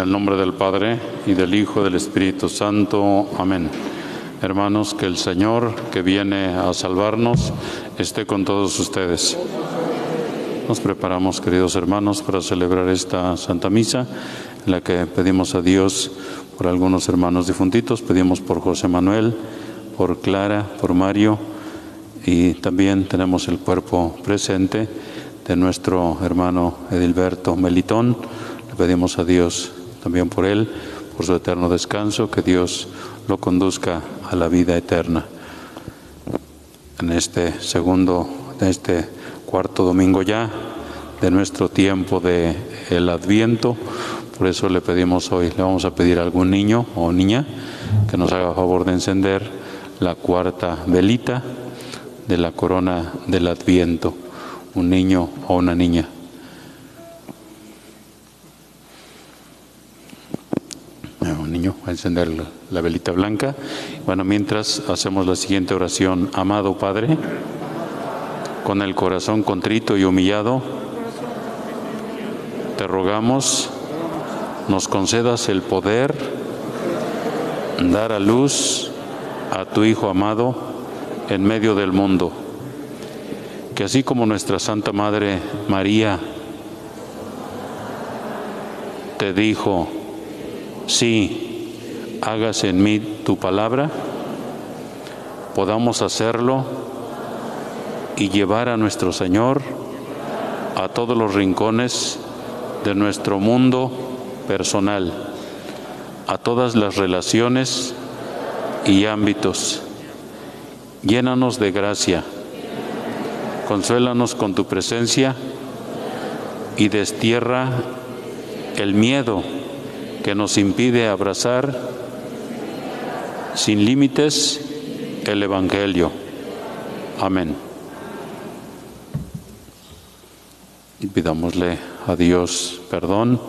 el nombre del Padre, y del Hijo, y del Espíritu Santo. Amén. Hermanos, que el Señor, que viene a salvarnos, esté con todos ustedes. Nos preparamos, queridos hermanos, para celebrar esta Santa Misa, en la que pedimos a Dios por algunos hermanos difuntitos. Pedimos por José Manuel, por Clara, por Mario, y también tenemos el cuerpo presente de nuestro hermano Edilberto Melitón. Le pedimos a Dios también por él, por su eterno descanso, que Dios lo conduzca a la vida eterna. En este cuarto domingo ya de nuestro tiempo de el Adviento, por eso le pedimos hoy, le vamos a pedir a algún niño o niña que nos haga favor de encender la cuarta velita de la corona del Adviento, un niño o una niña. Un niño va a encender la velita blanca. Bueno, mientras hacemos la siguiente oración. Amado Padre, con el corazón contrito y humillado, te rogamos nos concedas el poder dar a luz a tu Hijo amado en medio del mundo, que así como nuestra Santa Madre María te dijo: sí, hágase en mí tu palabra, podamos hacerlo y llevar a nuestro Señor a todos los rincones de nuestro mundo personal, a todas las relaciones y ámbitos. Llénanos de gracia, consuélanos con tu presencia y destierra el miedo que nos impide abrazar sin límites el Evangelio. Amén. Y pidámosle a Dios perdón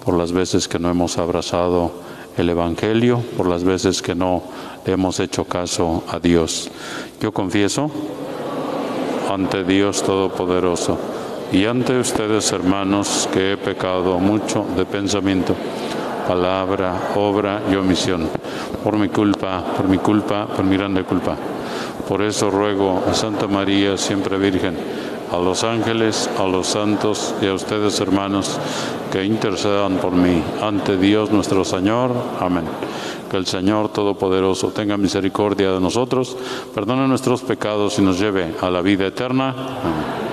por las veces que no hemos abrazado el Evangelio, por las veces que no le hemos hecho caso a Dios. Yo confieso ante Dios Todopoderoso y ante ustedes, hermanos, que he pecado mucho de pensamiento, palabra, obra y omisión, por mi culpa, por mi grande culpa. Por eso ruego a Santa María, siempre Virgen, a los ángeles, a los santos y a ustedes, hermanos, que intercedan por mí ante Dios nuestro Señor. Amén. Que el Señor Todopoderoso tenga misericordia de nosotros, perdone nuestros pecados y nos lleve a la vida eterna. Amén.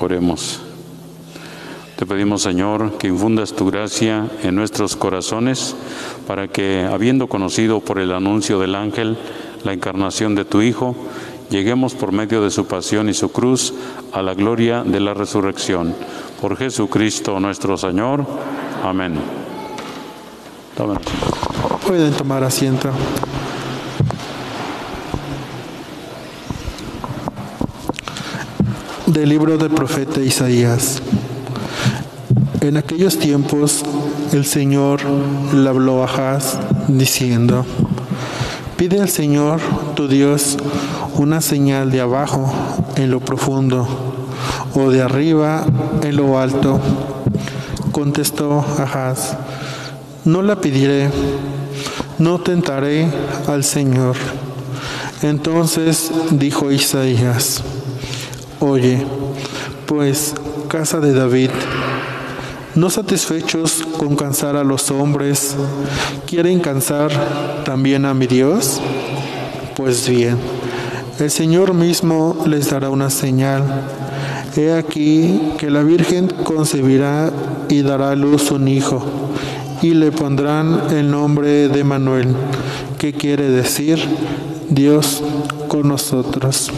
Oremos. Te pedimos, Señor, que infundas tu gracia en nuestros corazones para que, habiendo conocido por el anuncio del ángel la encarnación de tu Hijo, lleguemos por medio de su pasión y su cruz a la gloria de la resurrección. Por Jesucristo nuestro Señor. Amén. Pueden tomar asiento. Del libro del profeta Isaías. En aquellos tiempos el Señor le habló a Ahaz diciendo: pide al Señor tu Dios una señal de abajo en lo profundo o de arriba en lo alto. Contestó Ahaz: no la pediré, no tentaré al Señor. Entonces dijo Isaías: oye, pues, casa de David, no satisfechos con cansar a los hombres, ¿quieren cansar también a mi Dios? Pues bien, el Señor mismo les dará una señal. He aquí que la Virgen concebirá y dará a luz un hijo, y le pondrán el nombre de Manuel, que quiere decir Dios con nosotros.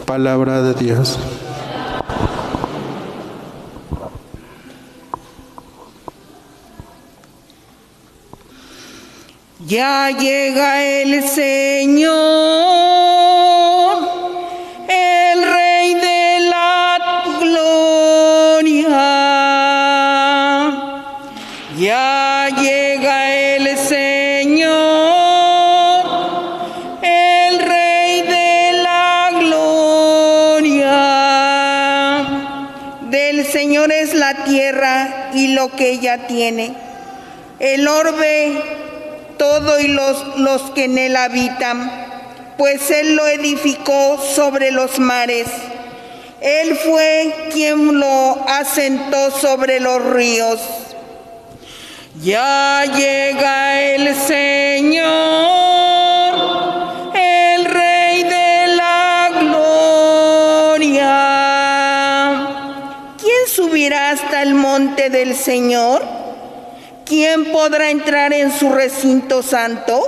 Palabra de Dios. Ya llega el Señor, el Rey de la gloria. Ya llega el Señor, el Rey de la gloria. Del Señor es la tierra y lo que ella tiene, el orbe todo y los que en él habitan, pues él lo edificó sobre los mares. Él fue quien lo asentó sobre los ríos. Ya llega el Señor, el Rey de la gloria. ¿Quién subirá hasta el monte del Señor? ¿Quién podrá entrar en su recinto santo?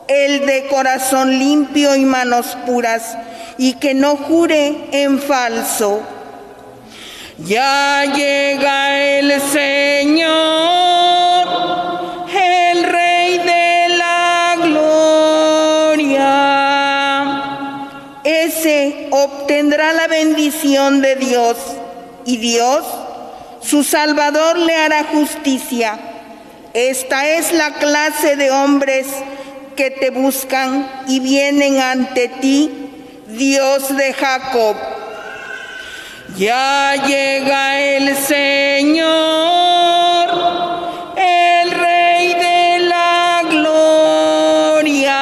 El de corazón limpio y manos puras, y que no jure en falso. Ya llega el Señor, el Rey de la gloria. Ese obtendrá la bendición de Dios, y Dios, su Salvador, le hará justicia. Esta es la clase de hombres que te buscan y vienen ante ti, Dios de Jacob. Ya llega el Señor, el Rey de la gloria.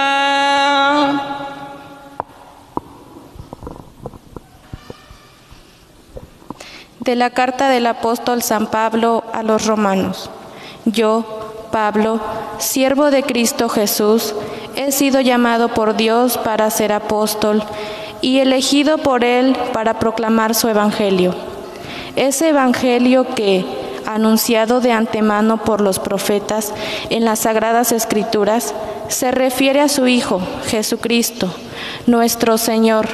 De la carta del apóstol San Pablo a los romanos. Yo, Pablo, siervo de Cristo Jesús, he sido llamado por Dios para ser apóstol y elegido por Él para proclamar su evangelio. Ese evangelio que, anunciado de antemano por los profetas en las Sagradas Escrituras, se refiere a su Hijo, Jesucristo, nuestro Señor,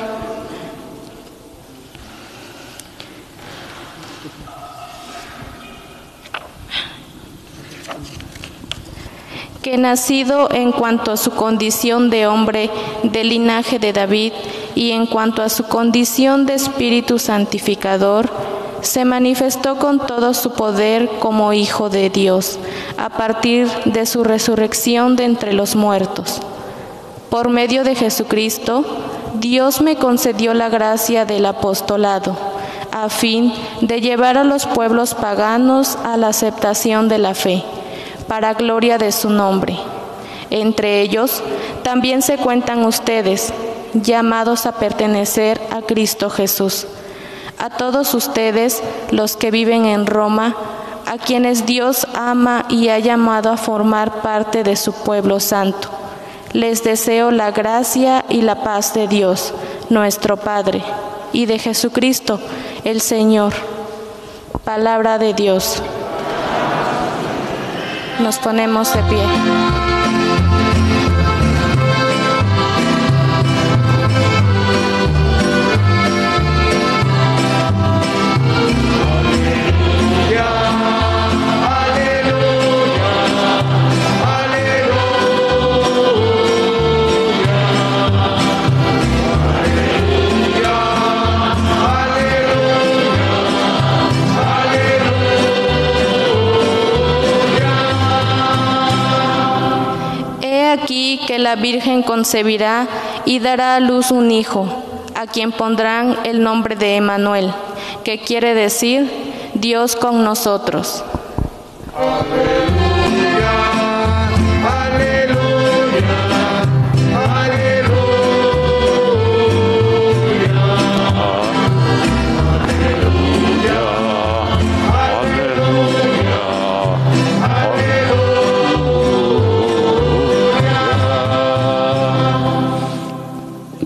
que nacido en cuanto a su condición de hombre del linaje de David y en cuanto a su condición de Espíritu Santificador, se manifestó con todo su poder como Hijo de Dios, a partir de su resurrección de entre los muertos. Por medio de Jesucristo, Dios me concedió la gracia del apostolado, a fin de llevar a los pueblos paganos a la aceptación de la fe, para gloria de su nombre. Entre ellos también se cuentan ustedes, llamados a pertenecer a Cristo Jesús. A todos ustedes, los que viven en Roma, a quienes Dios ama y ha llamado a formar parte de su pueblo santo, les deseo la gracia y la paz de Dios, nuestro Padre, y de Jesucristo, el Señor. Palabra de Dios. Nos ponemos de pie. Aquí que la Virgen concebirá y dará a luz un hijo, a quien pondrán el nombre de Emmanuel, que quiere decir Dios con nosotros. Aleluya, aleluya, aleluya,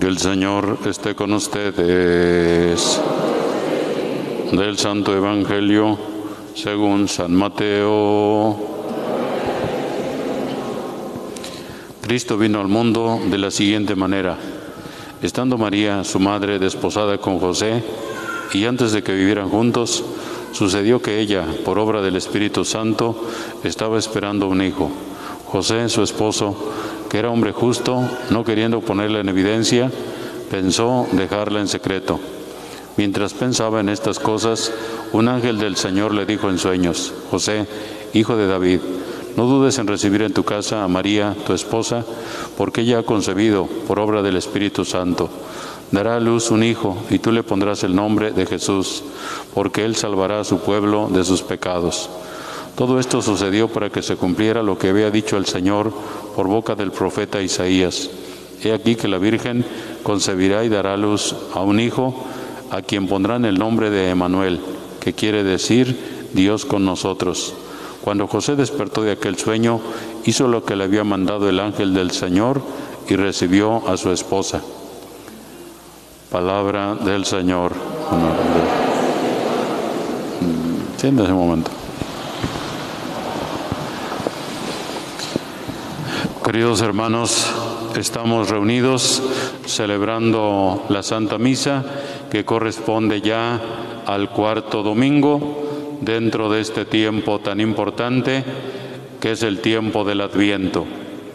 Que el Señor Señor esté con ustedes. Del Santo Evangelio según San Mateo. Cristo vino al mundo de la siguiente manera. Estando María, su madre, desposada con José, y antes de que vivieran juntos, sucedió que ella, por obra del Espíritu Santo, estaba esperando un hijo. José, su esposo, que era hombre justo, no queriendo ponerla en evidencia, pensó dejarla en secreto. Mientras pensaba en estas cosas, un ángel del Señor le dijo en sueños: José, hijo de David, no dudes en recibir en tu casa a María, tu esposa, porque ella ha concebido por obra del Espíritu Santo. Dará a luz un hijo, y tú le pondrás el nombre de Jesús, porque él salvará a su pueblo de sus pecados. Todo esto sucedió para que se cumpliera lo que había dicho el Señor por boca del profeta Isaías. He aquí que la Virgen concebirá y dará a luz a un hijo, a quien pondrán el nombre de Emmanuel, que quiere decir Dios con nosotros. Cuando José despertó de aquel sueño, hizo lo que le había mandado el ángel del Señor y recibió a su esposa. Palabra del Señor. Siéntese un momento. Queridos hermanos, estamos reunidos celebrando la Santa Misa, que corresponde ya al cuarto domingo dentro de este tiempo tan importante que es el tiempo del Adviento,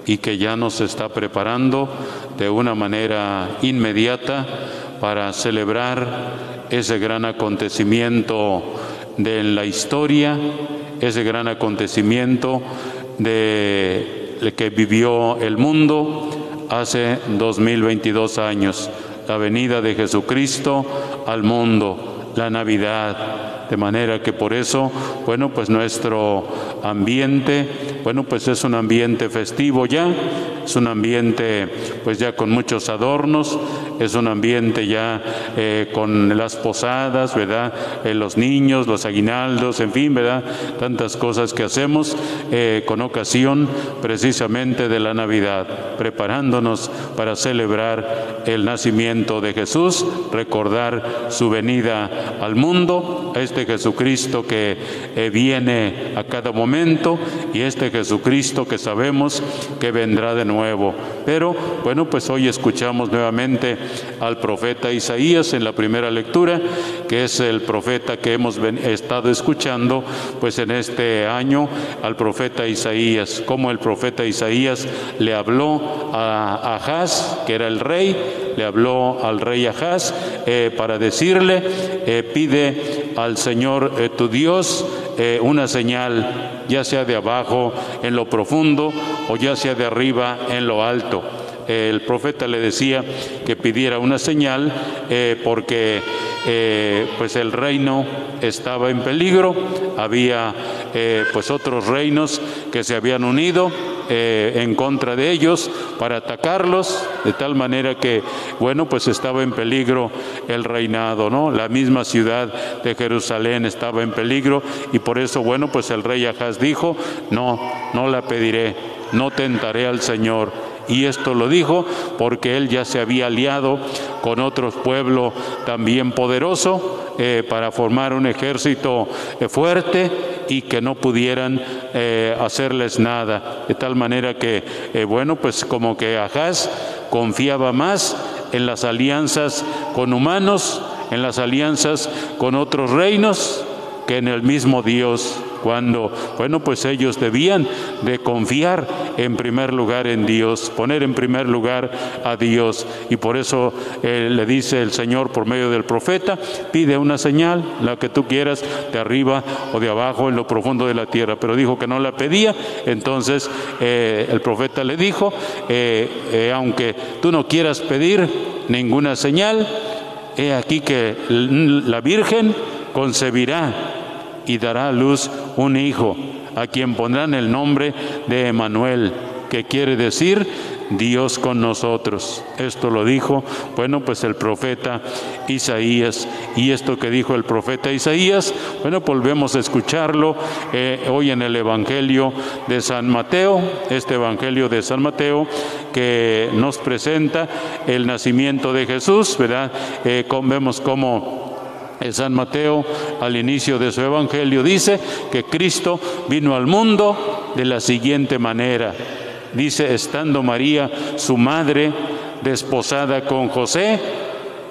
y que ya nos está preparando de una manera inmediata para celebrar ese gran acontecimiento de la historia, ese gran acontecimiento de que vivió el mundo hace 2022 años, la venida de Jesucristo al mundo, la Navidad. De manera que por eso, bueno, pues nuestro ambiente, bueno, pues es un ambiente festivo ya, es un ambiente pues ya con muchos adornos, es un ambiente ya con las posadas, ¿verdad? Los niños, los aguinaldos, en fin, ¿verdad? Tantas cosas que hacemos con ocasión precisamente de la Navidad, preparándonos para celebrar el nacimiento de Jesús, recordar su venida al mundo, este Jesucristo que viene a cada momento, y este Jesucristo que sabemos que vendrá de nuevo. Pero bueno, pues hoy escuchamos nuevamente al profeta Isaías en la primera lectura, que es el profeta que hemos estado escuchando pues en este año, al profeta Isaías, como el profeta Isaías le habló a Ahaz, que era el rey, le habló al rey Ahaz para decirle: pide al Señor tu Dios una señal, ya sea de abajo en lo profundo o ya sea de arriba en lo alto. El profeta le decía que pidiera una señal porque pues el reino estaba en peligro, había pues otros reinos que se habían unido en contra de ellos para atacarlos, de tal manera que, bueno, pues estaba en peligro el reinado, ¿no? La misma ciudad de Jerusalén estaba en peligro, y por eso, bueno, pues el rey Ahaz dijo: no la pediré, no tentaré al Señor. Y esto lo dijo porque él ya se había aliado con otro pueblo también poderoso para formar un ejército fuerte y que no pudieran hacerles nada. De tal manera que, bueno, pues como que Ahaz confiaba más en las alianzas con humanos, en las alianzas con otros reinos, que en el mismo Dios, cuando, bueno, pues ellos debían de confiar en primer lugar en Dios, poner en primer lugar a Dios. Y por eso le dice el Señor por medio del profeta: pide una señal, la que tú quieras, de arriba o de abajo, en lo profundo de la tierra. Pero dijo que no la pedía. Entonces el profeta le dijo: aunque tú no quieras pedir ninguna señal, he aquí que la Virgen concebirá y dará a luz un hijo, a quien pondrán el nombre de Emmanuel, que quiere decir Dios con nosotros. Esto lo dijo, bueno, pues el profeta Isaías. Y esto que dijo el profeta Isaías, bueno, volvemos a escucharlo hoy en el Evangelio de San Mateo, este Evangelio de San Mateo que nos presenta el nacimiento de Jesús, ¿verdad? Vemos cómo San Mateo, al inicio de su Evangelio, dice que Cristo vino al mundo de la siguiente manera. Dice, estando María, su madre, desposada con José.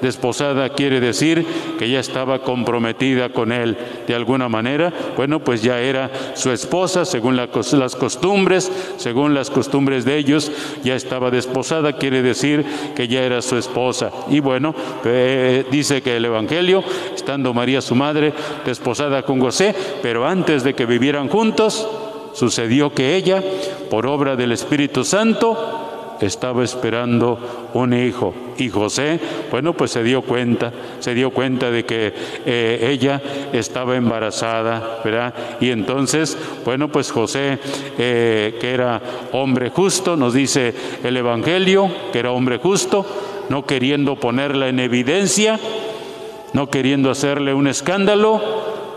Desposada quiere decir que ya estaba comprometida con él de alguna manera. Bueno, pues ya era su esposa según las costumbres, de ellos, ya estaba desposada, quiere decir que ya era su esposa. Y bueno, dice que el Evangelio, estando María su madre, desposada con José, pero antes de que vivieran juntos, sucedió que ella, por obra del Espíritu Santo, estaba esperando un hijo. Y José, bueno, pues se dio cuenta de que ella estaba embarazada, ¿verdad? Y entonces, bueno, pues José, que era hombre justo, nos dice el Evangelio, que era hombre justo, no queriendo ponerla en evidencia, no queriendo hacerle un escándalo,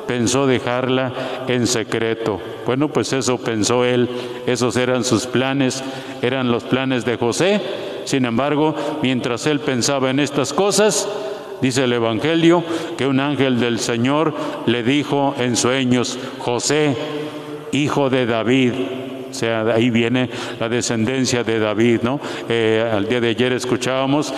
pensó dejarla en secreto. Bueno, pues eso pensó él, esos eran sus planes, eran los planes de José. Sin embargo, mientras él pensaba en estas cosas, dice el Evangelio que un ángel del Señor le dijo en sueños: José, hijo de David. O sea, ahí viene la descendencia de David, ¿no? Al día de ayer escuchábamos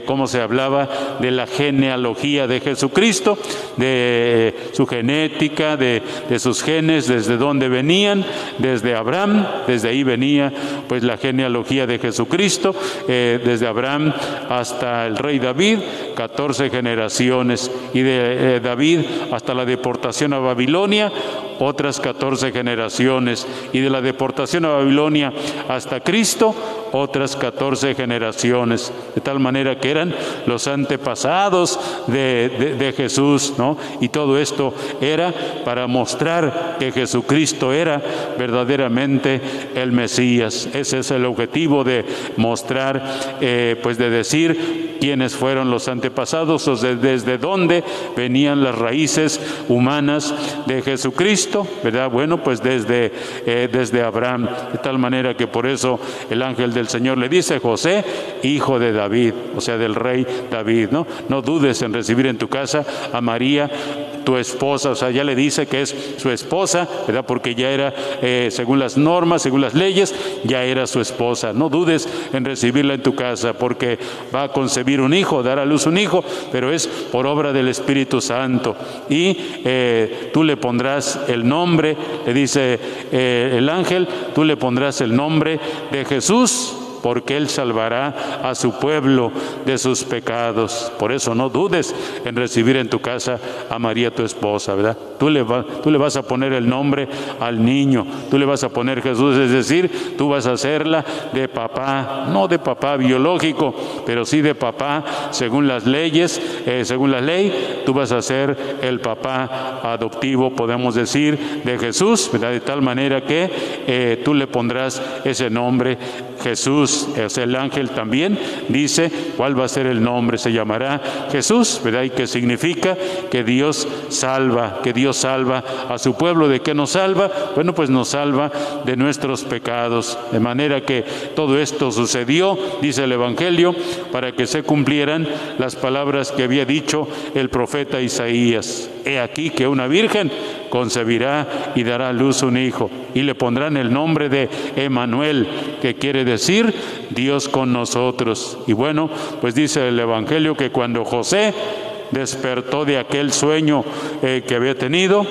cómo se hablaba de la genealogía de Jesucristo, de su genética, de sus genes, desde dónde venían, desde Abraham, desde ahí venía pues la genealogía de Jesucristo, desde Abraham hasta el rey David, 14 generaciones, y de David hasta la deportación a Babilonia, otras 14 generaciones, y de la deportación a Babilonia hasta Cristo, otras 14 generaciones, de tal manera que eran los antepasados de Jesús, ¿no? Y todo esto era para mostrar que Jesucristo era verdaderamente el Mesías. Ese es el objetivo de mostrar, pues de decir quiénes fueron los antepasados, o desde dónde venían las raíces humanas de Jesucristo, ¿verdad? Bueno, pues desde Abraham, de tal manera que por eso el ángel del Señor le dice: José, hijo de David, o sea, del rey David, ¿no? No dudes en recibir en tu casa a María, tu esposa. O sea, ya le dice que es su esposa, ¿verdad? Porque ya era, según las normas, según las leyes, ya era su esposa. No dudes en recibirla en tu casa, porque va a concebir un hijo, dar a luz un hijo, pero es por obra del Espíritu Santo. Y tú le pondrás el nombre, le dice el ángel, tú le pondrás el nombre de Jesús, porque Él salvará a su pueblo de sus pecados. Por eso no dudes en recibir en tu casa a María, tu esposa, ¿verdad? Tú le vas a poner el nombre al niño, tú le vas a poner Jesús, es decir, tú vas a hacerla de papá, no de papá biológico, pero sí de papá según las leyes, según la ley, tú vas a ser el papá adoptivo, podemos decir, de Jesús, ¿verdad? De tal manera que tú le pondrás ese nombre, Jesús. O sea, el ángel también dice cuál va a ser el nombre, se llamará Jesús, ¿verdad? Y que significa que Dios salva, a su pueblo. ¿De qué nos salva? Bueno, pues nos salva de nuestros pecados. De manera que todo esto sucedió, dice el Evangelio, para que se cumplieran las palabras que había dicho el profeta Isaías: he aquí que una virgen concebirá y dará a luz un hijo, y le pondrán el nombre de Emmanuel, que quiere decir Dios con nosotros. Y bueno, pues dice el Evangelio que cuando José despertó de aquel sueño que había tenido,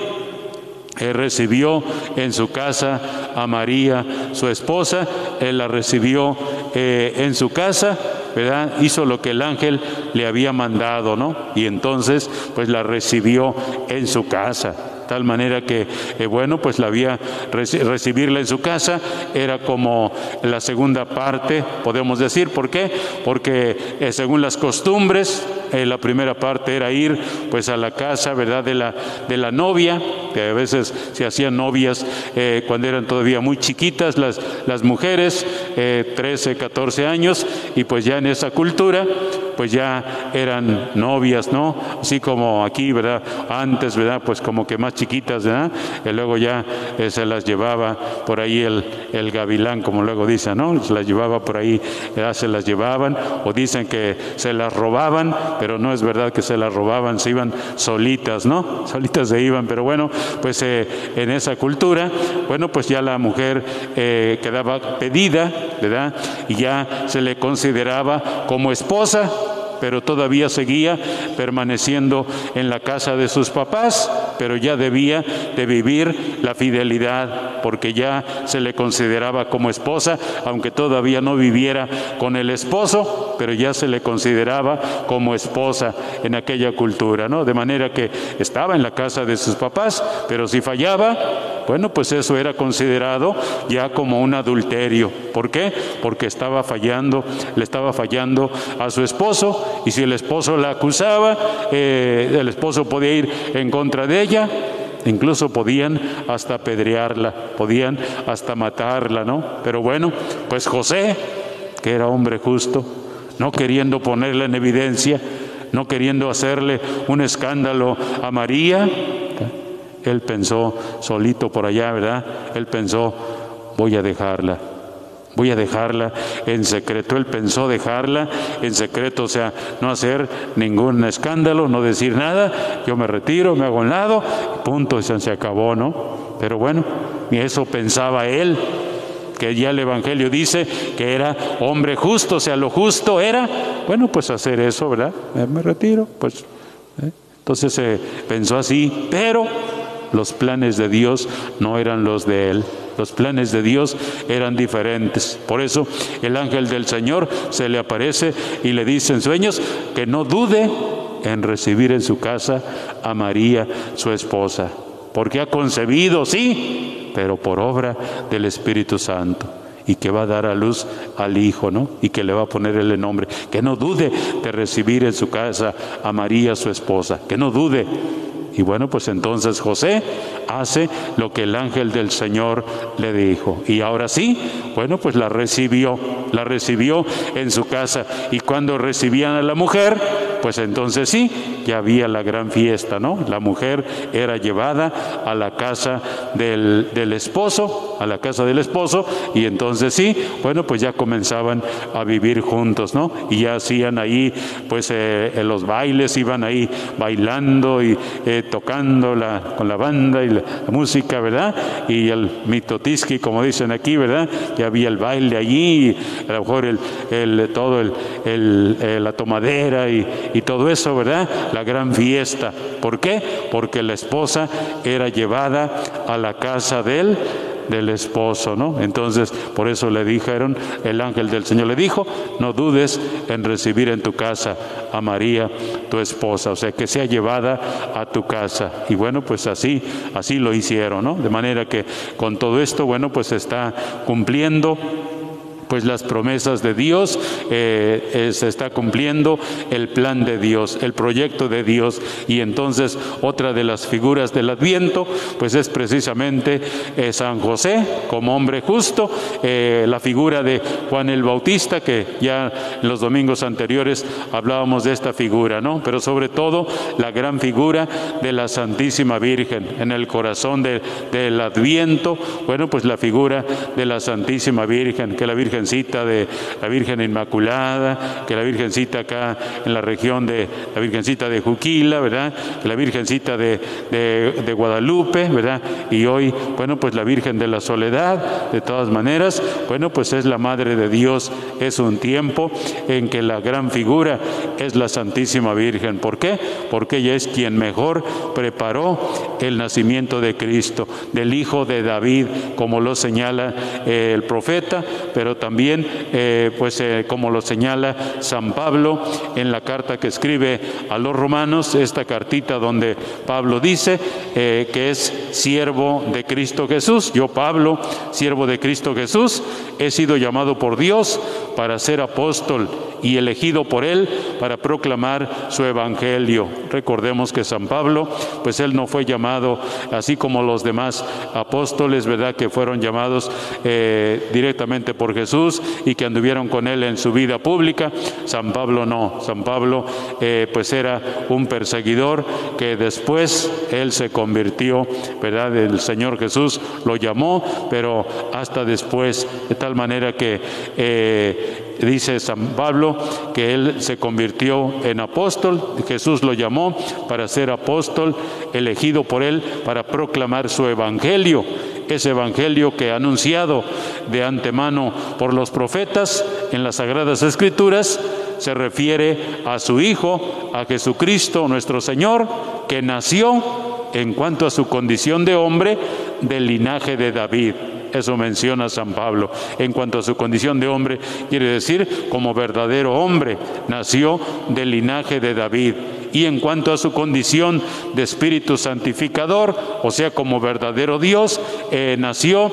recibió en su casa a María, su esposa. Él la recibió en su casa, ¿verdad? Hizo lo que el ángel le había mandado, ¿no? Y entonces pues la recibió en su casa. Tal manera que, bueno, pues recibirla en su casa era como la segunda parte, podemos decir. ¿Por qué? Porque según las costumbres, la primera parte era ir pues a la casa, ¿verdad?, de la novia, que a veces se hacían novias cuando eran todavía muy chiquitas las mujeres, 13, 14 años, y pues ya en esa cultura, pues ya eran novias, ¿no? Así como aquí, ¿verdad? Antes, ¿verdad? Pues como que más chiquitas, ¿verdad? Y luego ya se las llevaba por ahí el gavilán, como luego dicen, ¿no? Se las llevaba por ahí, ya se las llevaban, o dicen que se las robaban, pero no es verdad que se las robaban, se iban solitas, ¿no? Solitas se iban, pero bueno, pues en esa cultura, bueno, pues ya la mujer quedaba pedida, ¿verdad? Y ya se le consideraba como esposa, pero todavía seguía permaneciendo en la casa de sus papás, pero ya debía de vivir la fidelidad, porque ya se le consideraba como esposa, aunque todavía no viviera con el esposo, pero ya se le consideraba como esposa en aquella cultura, ¿no? De manera que estaba en la casa de sus papás, pero si fallaba, bueno, pues eso era considerado ya como un adulterio. ¿Por qué? Porque estaba fallando, le estaba fallando a su esposo, y si el esposo la acusaba, el esposo podía ir en contra de ella, incluso podían hasta apedrearla, podían hasta matarla, ¿no? Pero bueno, pues José, que era hombre justo, no queriendo ponerla en evidencia, no queriendo hacerle un escándalo a María, él pensó solito por allá, ¿verdad? Él pensó, voy a dejarla en secreto. Él pensó dejarla en secreto, o sea, no hacer ningún escándalo, no decir nada, yo me retiro, me hago a un lado, punto, se acabó, ¿no? Pero bueno, y eso pensaba él, que ya el Evangelio dice que era hombre justo, o sea, lo justo era, bueno, pues hacer eso, ¿verdad? Me retiro, pues. Entonces pensó así, pero los planes de Dios no eran los de él. Los planes de Dios eran diferentes. Por eso el ángel del Señor se le aparece y le dice en sueños que no dude en recibir en su casa a María, su esposa, porque ha concebido, sí, pero por obra del Espíritu Santo, y que va a dar a luz al Hijo, ¿no? Y que le va a poner el nombre. Que no dude de recibir en su casa a María, su esposa, que no dude. Y bueno, pues entonces José hace lo que el ángel del Señor le dijo. Y ahora sí, bueno, pues la recibió en su casa. Y cuando recibían a la mujer, pues entonces sí, ya había la gran fiesta, ¿no? La mujer era llevada a la casa del esposo, y entonces sí, bueno, pues ya comenzaban a vivir juntos, ¿no? Y ya hacían ahí, pues en los bailes, iban ahí bailando y tocando con la banda y la música, ¿verdad? Y el mitotiski, como dicen aquí, ¿verdad? Ya había el baile allí, y a lo mejor la tomadera y todo eso, ¿verdad? La gran fiesta. ¿Por qué? Porque la esposa era llevada a la casa del esposo, ¿no? Entonces, por eso le dijeron, el ángel del Señor le dijo, no dudes en recibir en tu casa a María, tu esposa, o sea, que sea llevada a tu casa. Y bueno, pues así lo hicieron, ¿no? De manera que con todo esto, bueno, pues está cumpliendo pues las promesas de Dios, se está cumpliendo el plan de Dios, el proyecto de Dios. Y entonces otra de las figuras del Adviento pues es precisamente San José como hombre justo, la figura de Juan el Bautista, que ya en los domingos anteriores hablábamos de esta figura, ¿no? Pero sobre todo la gran figura de la Santísima Virgen en el corazón del Adviento. Bueno, pues la figura de la Santísima Virgen, que la Virgencita de la Virgen Inmaculada, que la Virgencita acá en la región de la Virgencita de Juquila, ¿verdad? Que la Virgencita de Guadalupe, ¿verdad? Y hoy, bueno, pues la Virgen de la Soledad. De todas maneras, bueno, pues es la Madre de Dios. Es un tiempo en que la gran figura es la Santísima Virgen. ¿Por qué? Porque ella es quien mejor preparó el nacimiento de Cristo, del Hijo de David, como lo señala el profeta, pero también como lo señala San Pablo en la carta que escribe a los romanos, esta cartita donde Pablo dice que es siervo de Cristo Jesús. Yo, Pablo, siervo de Cristo Jesús, he sido llamado por Dios para ser apóstol y elegido por Él para proclamar su evangelio. Recordemos que San Pablo, pues él no fue llamado así como los demás apóstoles, ¿verdad? Que fueron llamados directamente por Jesús, Jesús y que anduvieron con él en su vida pública. San Pablo no. San Pablo pues era un perseguidor que después él se convirtió, ¿verdad? El Señor Jesús lo llamó, pero hasta después, de tal manera que dice San Pablo que él se convirtió en apóstol. Jesús lo llamó para ser apóstol, elegido por él para proclamar su evangelio, ese evangelio que ha anunciado de antemano por los profetas en las Sagradas Escrituras. Se refiere a su Hijo, a Jesucristo nuestro Señor, que nació en cuanto a su condición de hombre del linaje de David. Eso menciona San Pablo. En cuanto a su condición de hombre, quiere decir como verdadero hombre, nació del linaje de David. Y en cuanto a su condición de espíritu santificador, o sea, como verdadero Dios, nació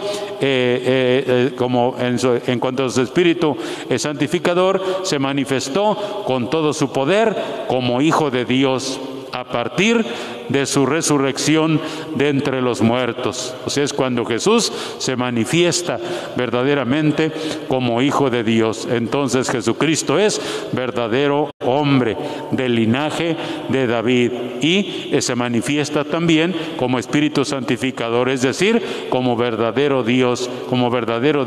como en cuanto a su espíritu santificador, se manifestó con todo su poder como Hijo de Dios a partir de su resurrección de entre los muertos. O sea, es cuando Jesús se manifiesta verdaderamente como Hijo de Dios. Entonces Jesucristo es verdadero hombre del linaje de David y se manifiesta también como Espíritu Santificador, es decir, como verdadero Dios, como verdadero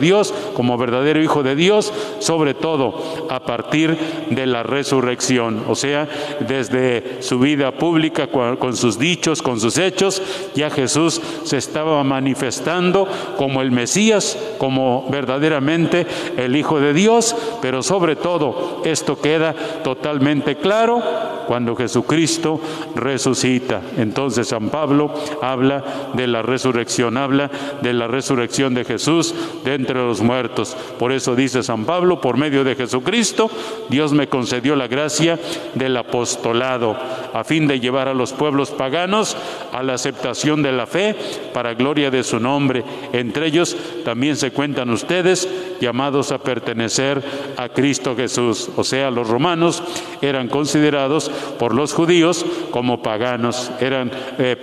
Hijo de Dios, sobre todo a partir de la resurrección. O sea, desde su vida pública con sus dichos, con sus hechos, ya Jesús se estaba manifestando como el Mesías, como verdaderamente el Hijo de Dios, pero sobre todo esto queda totalmente claro cuando Jesucristo resucita. Entonces San Pablo habla de la resurrección de Jesús de entre los muertos. Por eso dice San Pablo, por medio de Jesucristo, Dios me concedió la gracia del apostolado, a fin de llevar a los pueblos paganos a la aceptación de la fe para gloria de su nombre. Entre ellos también se cuentan ustedes, llamados a pertenecer a Cristo Jesús. O sea, los romanos eran considerados por los judíos como paganos, eran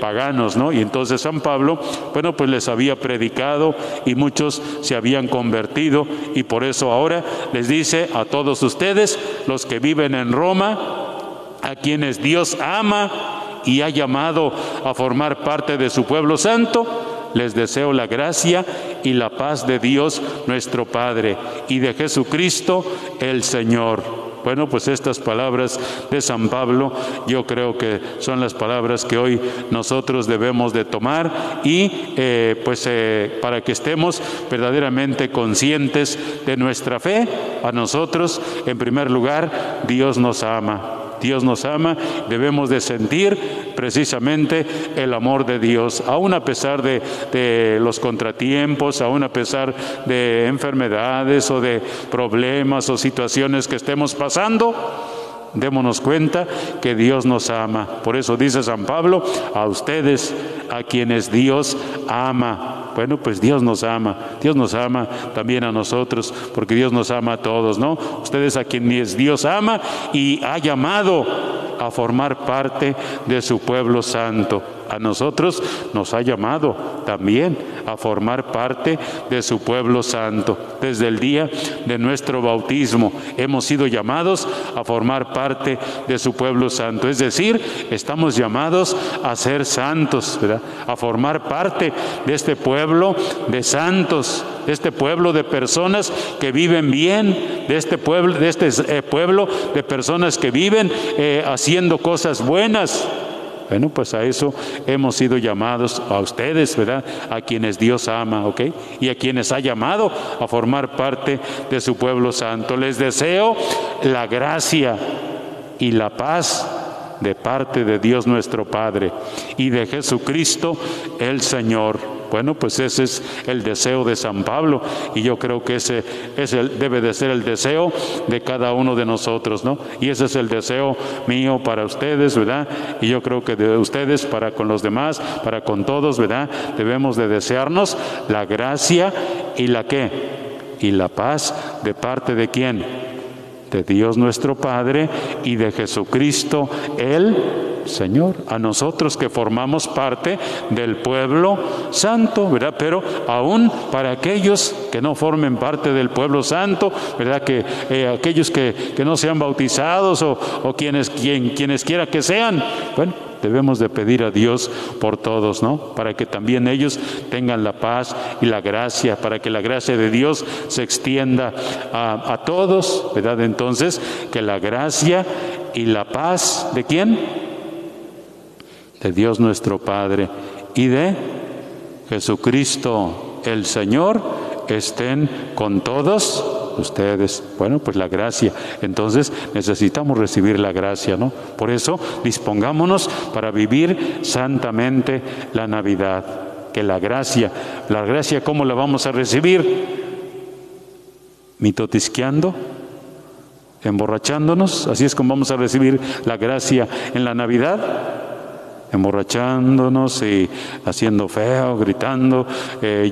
paganos, ¿no? Y entonces San Pablo, bueno, pues les había predicado y muchos se habían convertido, y por eso ahora les dice a todos ustedes, los que viven en Roma, a quienes Dios ama y ha llamado a formar parte de su pueblo santo, les deseo la gracia y la paz de Dios nuestro Padre y de Jesucristo el Señor. Bueno, pues estas palabras de San Pablo yo creo que son las palabras que hoy nosotros debemos de tomar y para que estemos verdaderamente conscientes de nuestra fe. A nosotros, en primer lugar, Dios nos ama. Dios nos ama, debemos de sentir precisamente el amor de Dios, aún a pesar de los contratiempos, aún a pesar de enfermedades o de problemas o situaciones que estemos pasando. Démonos cuenta que Dios nos ama. Por eso dice San Pablo, a ustedes, a quienes Dios ama. Bueno, pues Dios nos ama también a nosotros, porque Dios nos ama a todos, ¿no? Ustedes a quienes Dios ama y ha llamado a formar parte de su pueblo santo. A nosotros nos ha llamado también a formar parte de su pueblo santo. Desde el día de nuestro bautismo hemos sido llamados a formar parte de su pueblo santo. Es decir, estamos llamados a ser santos, ¿verdad? A formar parte de este pueblo de santos, de este pueblo de personas que viven bien, de este pueblo de personas que viven haciendo cosas buenas. Bueno, pues a eso hemos sido llamados, a ustedes, ¿verdad? A quienes Dios ama, ¿ok? Y a quienes ha llamado a formar parte de su pueblo santo. Les deseo la gracia y la paz de parte de Dios nuestro Padre y de Jesucristo el Señor. Bueno, pues ese es el deseo de San Pablo y yo creo que ese debe de ser el deseo de cada uno de nosotros, ¿no? Y ese es el deseo mío para ustedes, ¿verdad? Y yo creo que de ustedes para con los demás, para con todos, ¿verdad? Debemos de desearnos la gracia y la ¿qué? Y la paz de parte de ¿quién? De Dios nuestro Padre y de Jesucristo el Señor, a nosotros que formamos parte del pueblo santo, ¿verdad? Pero aún para aquellos que no formen parte del pueblo santo, ¿verdad? Que aquellos que no sean bautizados o quienes quiera que sean, bueno, debemos de pedir a Dios por todos, ¿no? Para que también ellos tengan la paz y la gracia, para que la gracia de Dios se extienda a todos, ¿verdad? Entonces, que la gracia y la paz, ¿de quién? De Dios nuestro Padre y de Jesucristo el Señor estén con todos ustedes. Bueno, pues la gracia. Entonces necesitamos recibir la gracia, ¿no? Por eso dispongámonos para vivir santamente la Navidad. Que la gracia, ¿cómo la vamos a recibir? Mitotisqueando, emborrachándonos. Así es como vamos a recibir la gracia en la Navidad. Emborrachándonos y haciendo feo, gritando,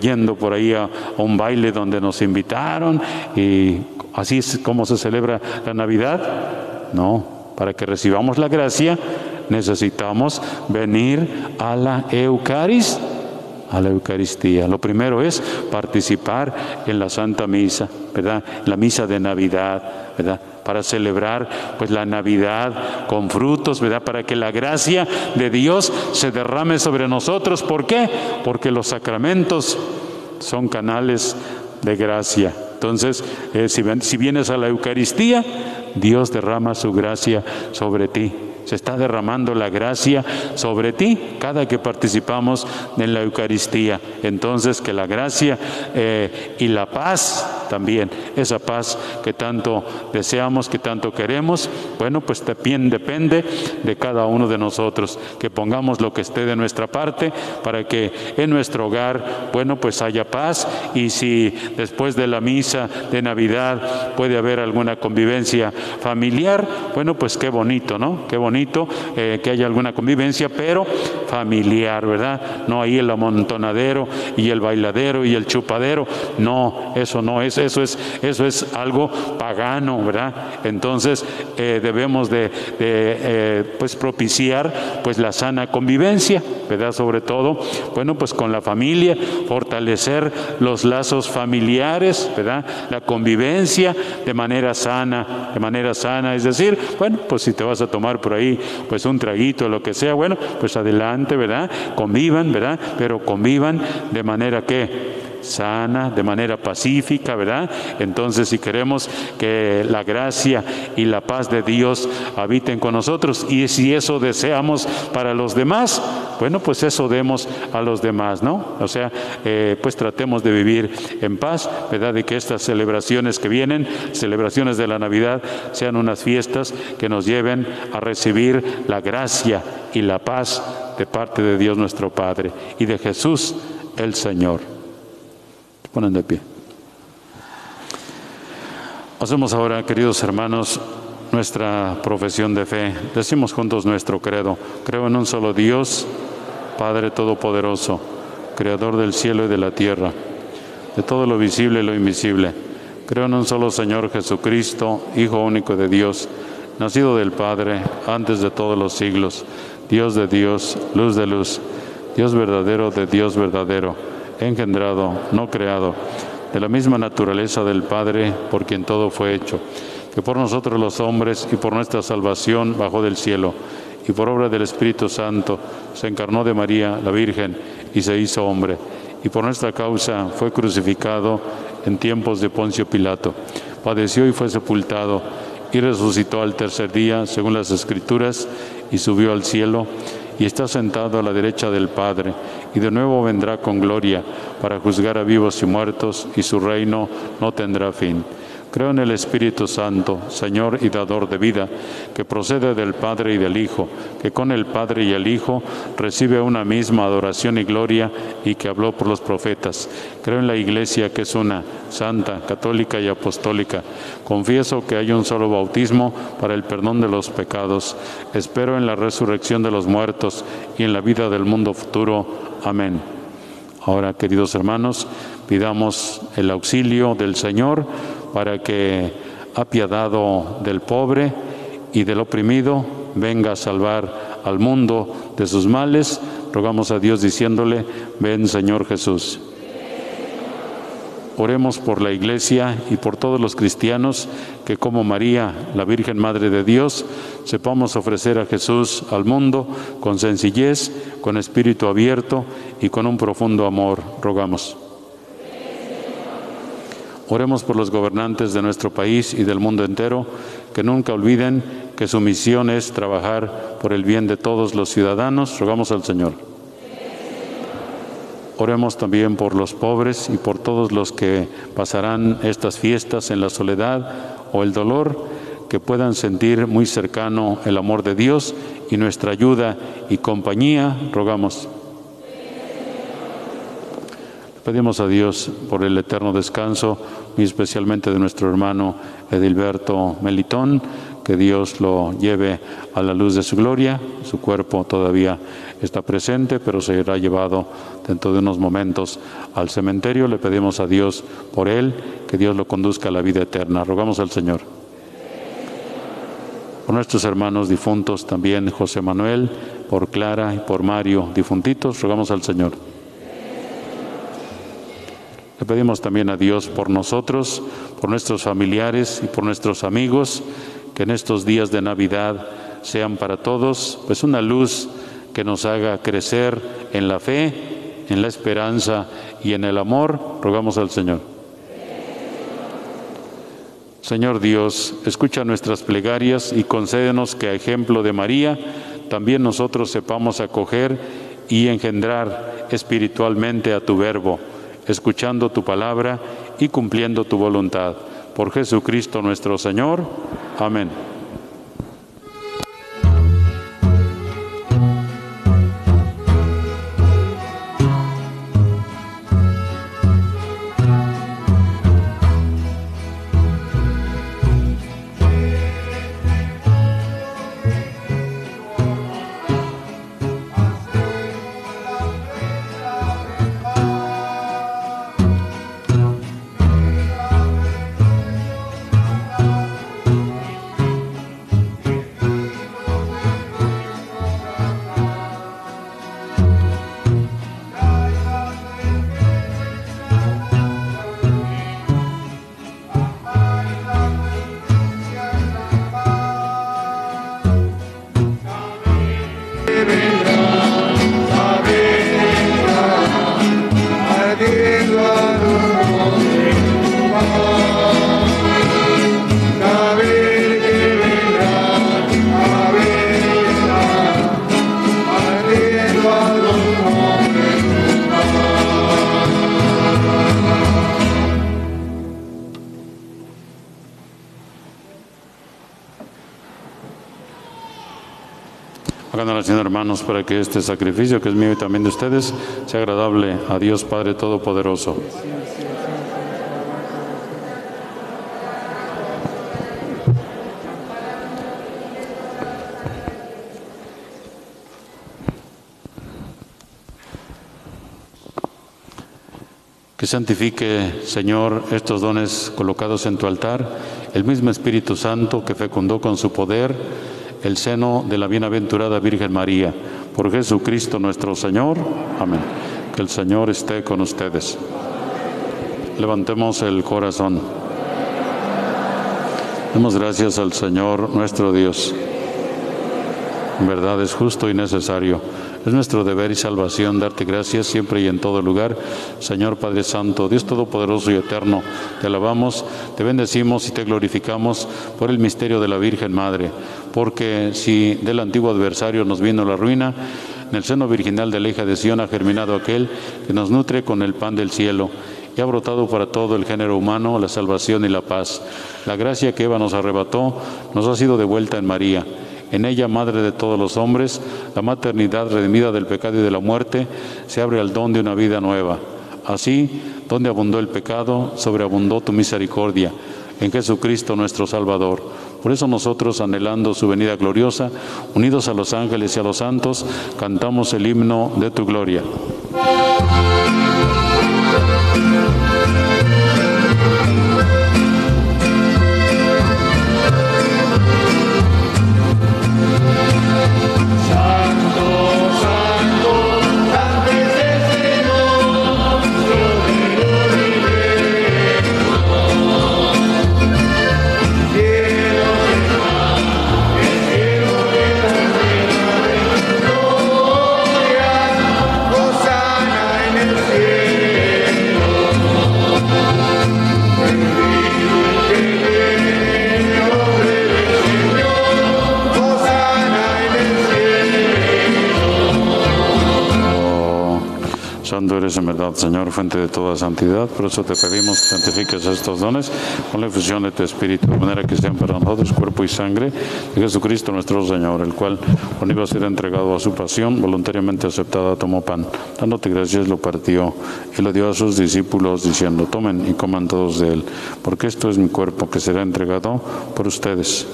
yendo por ahí a un baile donde nos invitaron, y así es como se celebra la Navidad. No, para que recibamos la gracia necesitamos venir a la Eucaristía. Lo primero es participar en la Santa Misa, ¿verdad? La misa de Navidad, ¿verdad? Para celebrar pues la Navidad con frutos, ¿verdad? Para que la gracia de Dios se derrame sobre nosotros. ¿Por qué? Porque los sacramentos son canales de gracia. Entonces, si vienes a la Eucaristía, Dios derrama su gracia sobre ti. Se está derramando la gracia sobre ti cada que participamos en la Eucaristía. Entonces, que la gracia y la paz también, esa paz que tanto deseamos, que tanto queremos, bueno, pues también depende de cada uno de nosotros, que pongamos lo que esté de nuestra parte para que en nuestro hogar, bueno, pues haya paz. Y si después de la misa de Navidad puede haber alguna convivencia familiar, bueno, pues qué bonito, ¿no? Qué bonito que haya alguna convivencia, pero familiar, ¿verdad? No ahí el amontonadero y el bailadero y el chupadero. No, eso no es, eso es algo pagano, ¿verdad? Entonces debemos pues propiciar pues la sana convivencia, ¿verdad? Sobre todo, bueno, pues con la familia, fortalecer los lazos familiares, ¿verdad? La convivencia de manera sana, es decir, bueno, pues si te vas a tomar por ahí pues un traguito, lo que sea, bueno, pues adelante, ¿verdad? Convivan, ¿verdad? Pero convivan de manera que sana, de manera pacífica, ¿verdad? Entonces, si queremos que la gracia y la paz de Dios habiten con nosotros, y si eso deseamos para los demás, bueno, pues eso demos a los demás, ¿no? O sea, pues tratemos de vivir en paz, ¿verdad? De que estas celebraciones que vienen, celebraciones de la Navidad, sean unas fiestas que nos lleven a recibir la gracia y la paz de parte de Dios nuestro Padre y de Jesús el Señor. Ponen de pie. Hacemos ahora, queridos hermanos, nuestra profesión de fe. Decimos juntos nuestro credo. Creo en un solo Dios, Padre Todopoderoso, Creador del cielo y de la tierra, de todo lo visible y lo invisible. Creo en un solo Señor Jesucristo, Hijo único de Dios, nacido del Padre antes de todos los siglos, Dios de Dios, luz de luz, Dios verdadero de Dios verdadero, engendrado, no creado, de la misma naturaleza del Padre, por quien todo fue hecho, que por nosotros los hombres y por nuestra salvación bajó del cielo, y por obra del Espíritu Santo se encarnó de María, la Virgen, y se hizo hombre, y por nuestra causa fue crucificado en tiempos de Poncio Pilato, padeció y fue sepultado, y resucitó al tercer día, según las Escrituras, y subió al cielo, y está sentado a la derecha del Padre, y de nuevo vendrá con gloria para juzgar a vivos y muertos, y su reino no tendrá fin. Creo en el Espíritu Santo, Señor y dador de vida, que procede del Padre y del Hijo, que con el Padre y el Hijo recibe una misma adoración y gloria, y que habló por los profetas. Creo en la Iglesia, que es una, santa, católica y apostólica. Confieso que hay un solo bautismo para el perdón de los pecados. Espero en la resurrección de los muertos y en la vida del mundo futuro. Amén. Ahora, queridos hermanos, pidamos el auxilio del Señor para que, apiadado del pobre y del oprimido, venga a salvar al mundo de sus males, rogamos a Dios diciéndole: ven, Señor Jesús. Oremos por la Iglesia y por todos los cristianos que, como María, la Virgen Madre de Dios, sepamos ofrecer a Jesús al mundo con sencillez, con espíritu abierto y con un profundo amor. Rogamos. Oremos por los gobernantes de nuestro país y del mundo entero, que nunca olviden que su misión es trabajar por el bien de todos los ciudadanos. Rogamos al Señor. Oremos también por los pobres y por todos los que pasarán estas fiestas en la soledad o el dolor, que puedan sentir muy cercano el amor de Dios y nuestra ayuda y compañía. Rogamos. Pedimos a Dios por el eterno descanso, muy especialmente de nuestro hermano Edilberto Melitón, que Dios lo lleve a la luz de su gloria. Su cuerpo todavía está presente, pero será llevado dentro de unos momentos al cementerio. Le pedimos a Dios por él, que Dios lo conduzca a la vida eterna. Rogamos al Señor. Por nuestros hermanos difuntos también, José Manuel, por Clara y por Mario, difuntitos, rogamos al Señor. Le pedimos también a Dios por nosotros, por nuestros familiares y por nuestros amigos, que en estos días de Navidad sean para todos pues una luz que nos haga crecer en la fe, en la esperanza y en el amor. Rogamos al Señor. Señor Dios, escucha nuestras plegarias y concédenos que, a ejemplo de María, también nosotros sepamos acoger y engendrar espiritualmente a tu Verbo, escuchando tu palabra y cumpliendo tu voluntad. Por Jesucristo nuestro Señor. Amén. Hagan oración, hermanos, para que este sacrificio, que es mío y también de ustedes, sea agradable a Dios Padre Todopoderoso. Que santifique, Señor, estos dones colocados en tu altar, el mismo Espíritu Santo que fecundó con su poder el seno de la bienaventurada Virgen María. Por Jesucristo nuestro Señor. Amén. Que el Señor esté con ustedes. Levantemos el corazón. Demos gracias al Señor nuestro Dios. En verdad es justo y necesario. Es nuestro deber y salvación darte gracias siempre y en todo lugar. Señor Padre Santo, Dios Todopoderoso y Eterno, te alabamos, te bendecimos y te glorificamos por el misterio de la Virgen Madre. Porque si del antiguo adversario nos vino la ruina, en el seno virginal de la hija de Sión ha germinado aquel que nos nutre con el pan del cielo y ha brotado para todo el género humano la salvación y la paz. La gracia que Eva nos arrebató nos ha sido devuelta en María. En ella, Madre de todos los hombres, la maternidad redimida del pecado y de la muerte, se abre al don de una vida nueva. Así, donde abundó el pecado, sobreabundó tu misericordia, en Jesucristo nuestro Salvador. Por eso nosotros, anhelando su venida gloriosa, unidos a los ángeles y a los santos, cantamos el himno de tu gloria. Santo Santo eres en verdad, Señor, fuente de toda santidad. Por eso te pedimos que santifiques estos dones con la efusión de tu Espíritu, de manera que sean para nosotros cuerpo y sangre de Jesucristo nuestro Señor, el cual, cuando iba a ser entregado a su pasión, voluntariamente aceptada, tomó pan. Dándote gracias, lo partió y lo dio a sus discípulos, diciendo: tomen y coman todos de él, porque esto es mi cuerpo que será entregado por ustedes.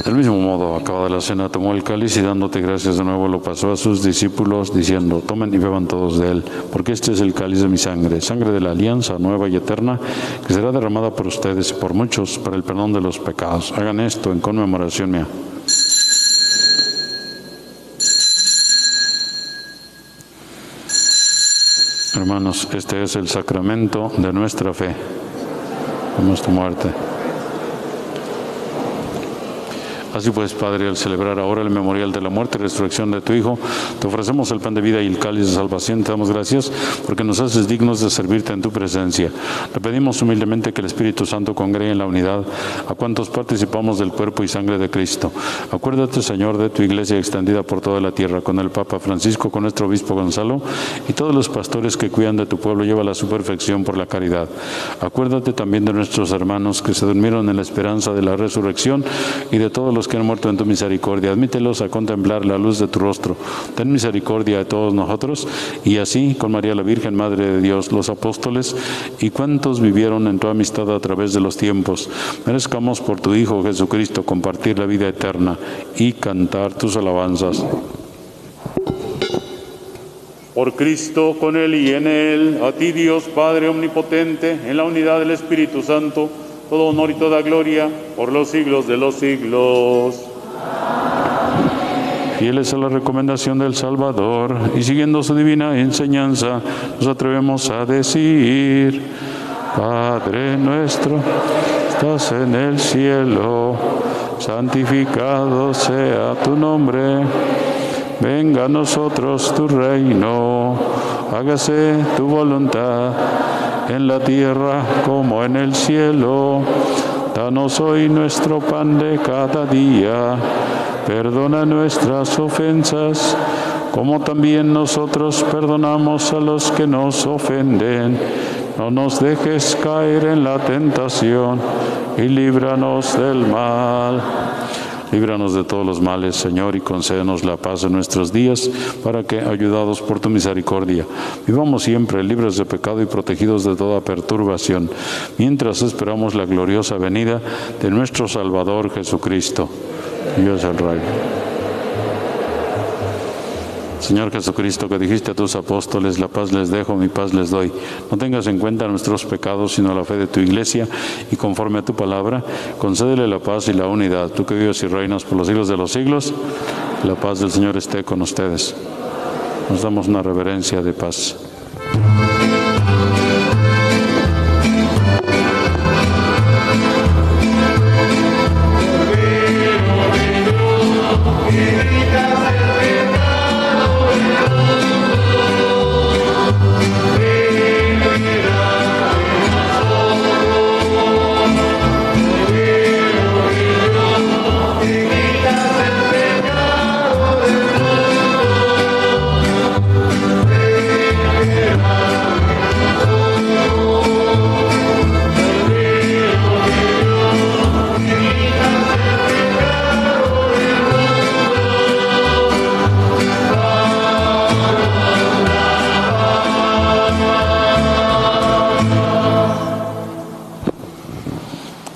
Del mismo modo, acabada la cena, tomó el cáliz y dándote gracias de nuevo lo pasó a sus discípulos, diciendo: tomen y beban todos de él, porque este es el cáliz de mi sangre, sangre de la alianza nueva y eterna, que será derramada por ustedes y por muchos para el perdón de los pecados. Hagan esto en conmemoración mía. Hermanos, este es el sacramento de nuestra fe, de nuestra muerte. Así pues, Padre, al celebrar ahora el memorial de la muerte y resurrección de tu Hijo, te ofrecemos el pan de vida y el cáliz de salvación. Te damos gracias porque nos haces dignos de servirte en tu presencia. Te pedimos humildemente que el Espíritu Santo congregue en la unidad a cuantos participamos del cuerpo y sangre de Cristo. Acuérdate, Señor, de tu iglesia extendida por toda la tierra, con el Papa Francisco, con nuestro obispo Gonzalo y todos los pastores que cuidan de tu pueblo. Llévala a su perfección por la caridad. Acuérdate también de nuestros hermanos que se durmieron en la esperanza de la resurrección y de todos los que han muerto en tu misericordia. Admítelos a contemplar la luz de tu rostro. Ten misericordia de todos nosotros, y así, con María la Virgen, Madre de Dios, los apóstoles y cuantos vivieron en tu amistad a través de los tiempos, merezcamos por tu Hijo Jesucristo compartir la vida eterna y cantar tus alabanzas. Por Cristo, con Él y en Él, a ti Dios Padre Omnipotente, en la unidad del Espíritu Santo, todo honor y toda gloria por los siglos de los siglos. Fieles a la recomendación del Salvador y siguiendo su divina enseñanza, nos atrevemos a decir: Padre nuestro, estás en el cielo, santificado sea tu nombre. Venga a nosotros tu reino, hágase tu voluntad, en la tierra como en el cielo. Danos hoy nuestro pan de cada día. Perdona nuestras ofensas, como también nosotros perdonamos a los que nos ofenden. No nos dejes caer en la tentación y líbranos del mal. Líbranos de todos los males, Señor, y concédenos la paz en nuestros días, para que, ayudados por tu misericordia, vivamos siempre libres de pecado y protegidos de toda perturbación, mientras esperamos la gloriosa venida de nuestro Salvador Jesucristo. Dios es el Rey. Señor Jesucristo, que dijiste a tus apóstoles: la paz les dejo, mi paz les doy. No tengas en cuenta nuestros pecados, sino la fe de tu iglesia, y conforme a tu palabra, concédele la paz y la unidad. Tú que vives y reinas por los siglos de los siglos, la paz del Señor esté con ustedes. Nos damos una reverencia de paz.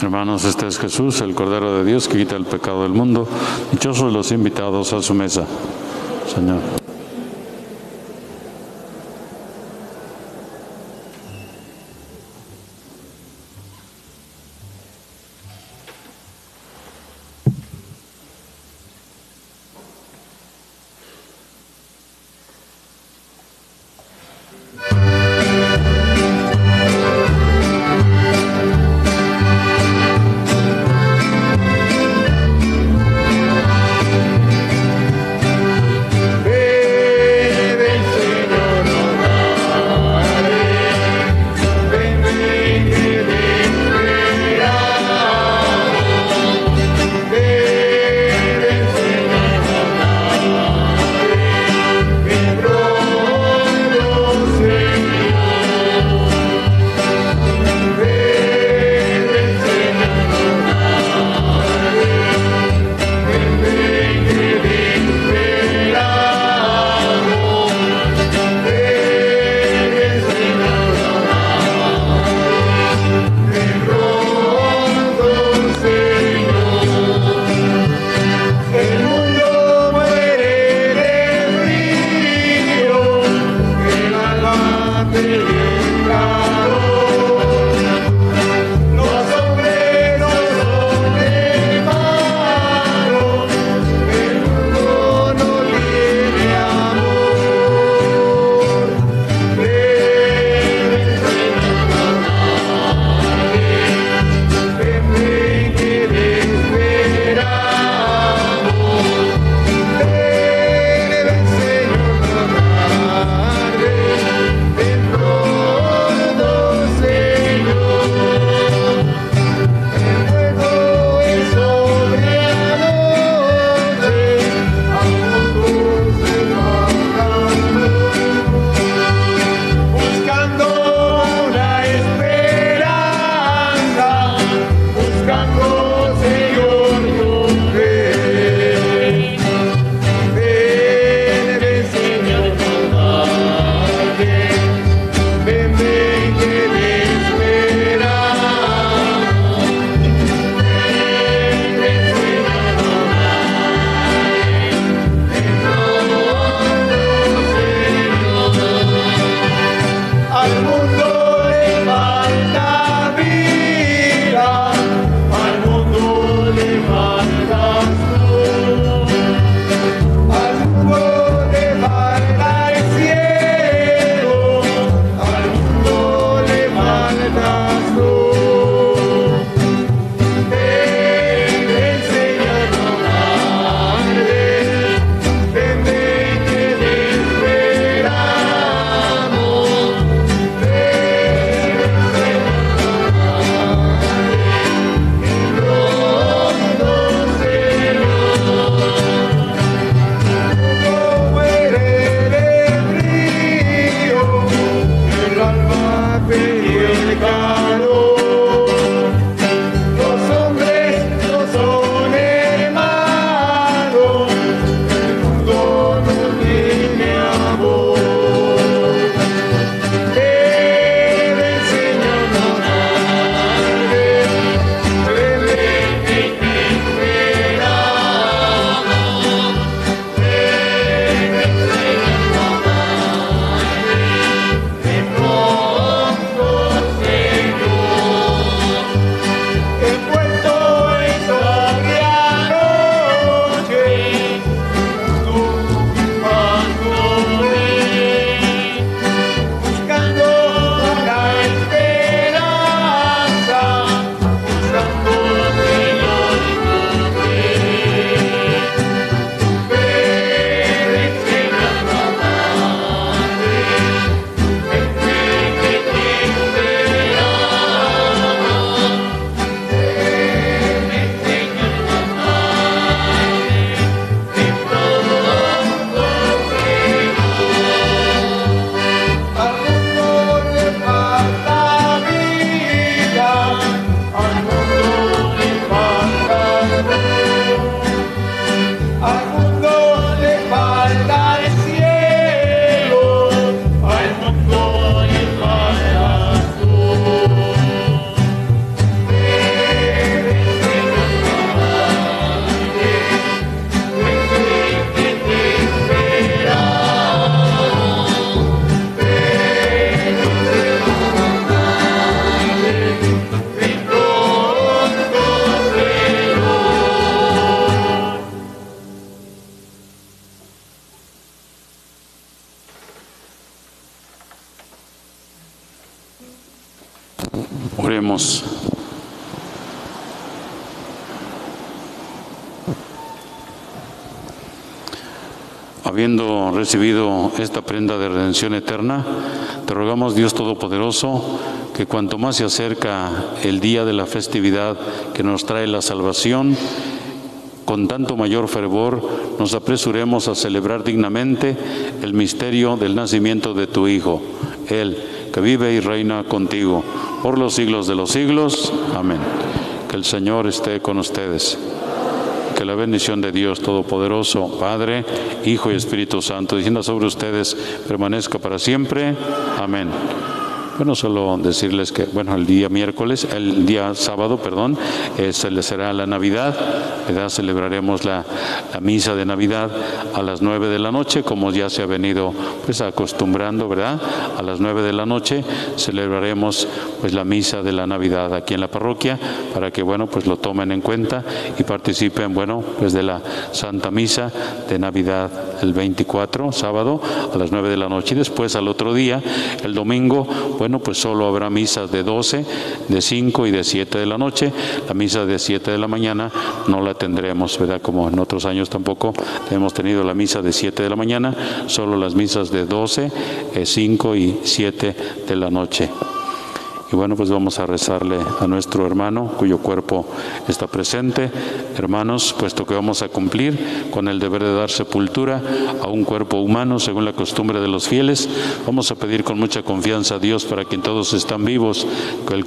Hermanos, este es Jesús, el Cordero de Dios, que quita el pecado del mundo. Dichosos los invitados a su mesa. Señor. Ven Habiendo recibido esta prenda de redención eterna, te rogamos, Dios Todopoderoso, que cuanto más se acerca el día de la festividad que nos trae la salvación, con tanto mayor fervor nos apresuremos a celebrar dignamente el misterio del nacimiento de tu Hijo, Él, que vive y reina contigo por los siglos de los siglos. Amén. Que el Señor esté con ustedes. Que la bendición de Dios Todopoderoso, Padre, Hijo y Espíritu Santo, descienda sobre ustedes, permanezca para siempre. Amén. Bueno, solo decirles que, el día sábado, será la Navidad, ¿verdad? Celebraremos la misa de Navidad a las 9 de la noche, como ya se ha venido acostumbrando, ¿verdad? A las 9 de la noche celebraremos la misa de la Navidad aquí en la parroquia, para que, lo tomen en cuenta y participen, de la Santa Misa de Navidad el 24, sábado, a las 9 de la noche. Y después, al otro día, el domingo, solo habrá misas de 12, de 5 y de 7 de la noche. La misa de 7 de la mañana no la tendremos, ¿verdad? Como en otros años tampoco hemos tenido la misa de 7 de la mañana, solo las misas de 12, 5 y 7 de la noche. Y vamos a rezarle a nuestro hermano cuyo cuerpo está presente. Hermanos, puesto que vamos a cumplir con el deber de dar sepultura a un cuerpo humano según la costumbre de los fieles, vamos a pedir con mucha confianza a Dios para que todos están vivos, que el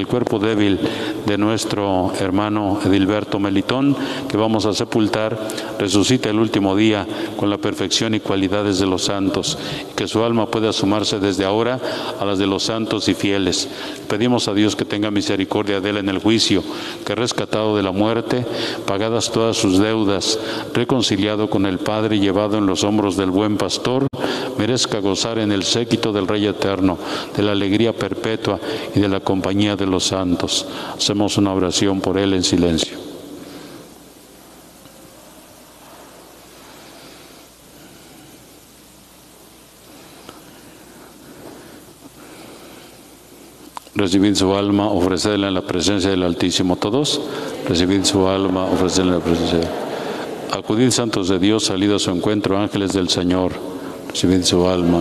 cuerpo débil de nuestro hermano Edilberto Melitón, que vamos a sepultar, resucite el último día con la perfección y cualidades de los santos, y que su alma pueda sumarse desde ahora a las de los santos y fieles. Pedimos a Dios que tenga misericordia de él en el juicio, que rescatado de la muerte, pagadas todas sus deudas, reconciliado con el Padre y llevado en los hombros del buen pastor, merezca gozar en el séquito del Rey eterno, de la alegría perpetua y de la compañía de los santos. Hacemos una oración por él en silencio. Recibid su alma, ofrecedla en la presencia del Altísimo. Todos, recibid su alma, ofrecedla en la presencia. Acudid, santos de Dios, salid a su encuentro, ángeles del Señor. Recibid su alma.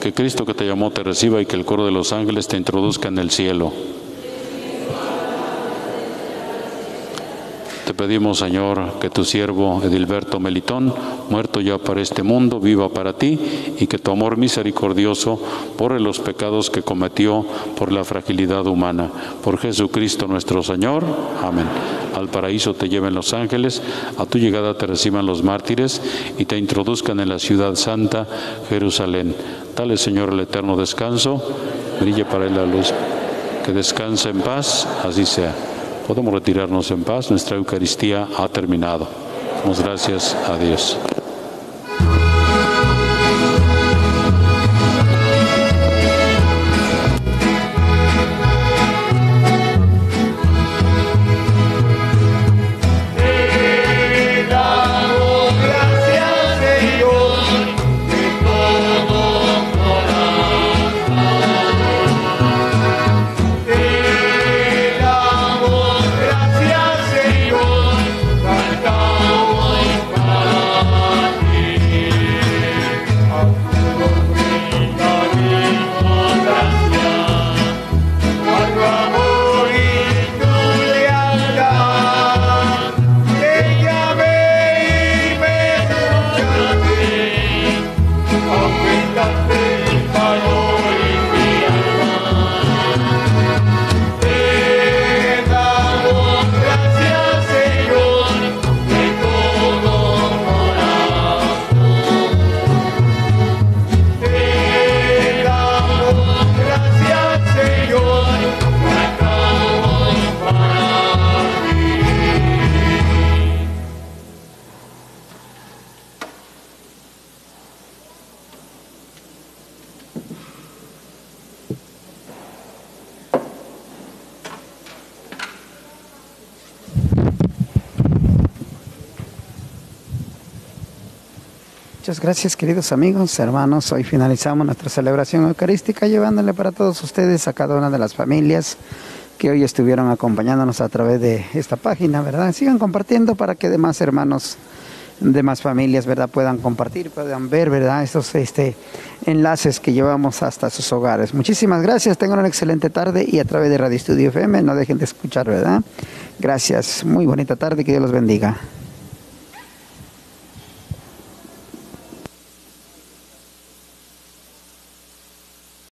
Que Cristo que te llamó te reciba y que el coro de los ángeles te introduzca en el cielo. Te pedimos, Señor, que tu siervo Edilberto Melitón, muerto ya para este mundo, viva para ti, y que tu amor misericordioso borre los pecados que cometió por la fragilidad humana. Por Jesucristo nuestro Señor. Amén. Al paraíso te lleven los ángeles, a tu llegada te reciban los mártires y te introduzcan en la ciudad santa, Jerusalén. Dale, Señor, el eterno descanso, brille para él la luz. Que descanse en paz, así sea. Podemos retirarnos en paz, nuestra Eucaristía ha terminado. Damos gracias a Dios. Muchas gracias, queridos amigos, hermanos. Hoy finalizamos nuestra celebración eucarística llevándole para todos ustedes, a cada una de las familias que hoy estuvieron acompañándonos a través de esta página, ¿verdad? Sigan compartiendo para que demás hermanos demás familias, ¿verdad?, puedan compartir, puedan ver, ¿verdad?, estos enlaces que llevamos hasta sus hogares. Muchísimas gracias, tengan una excelente tarde y a través de Radio Estudio FM no dejen de escuchar, ¿verdad? Gracias, muy bonita tarde, que Dios los bendiga.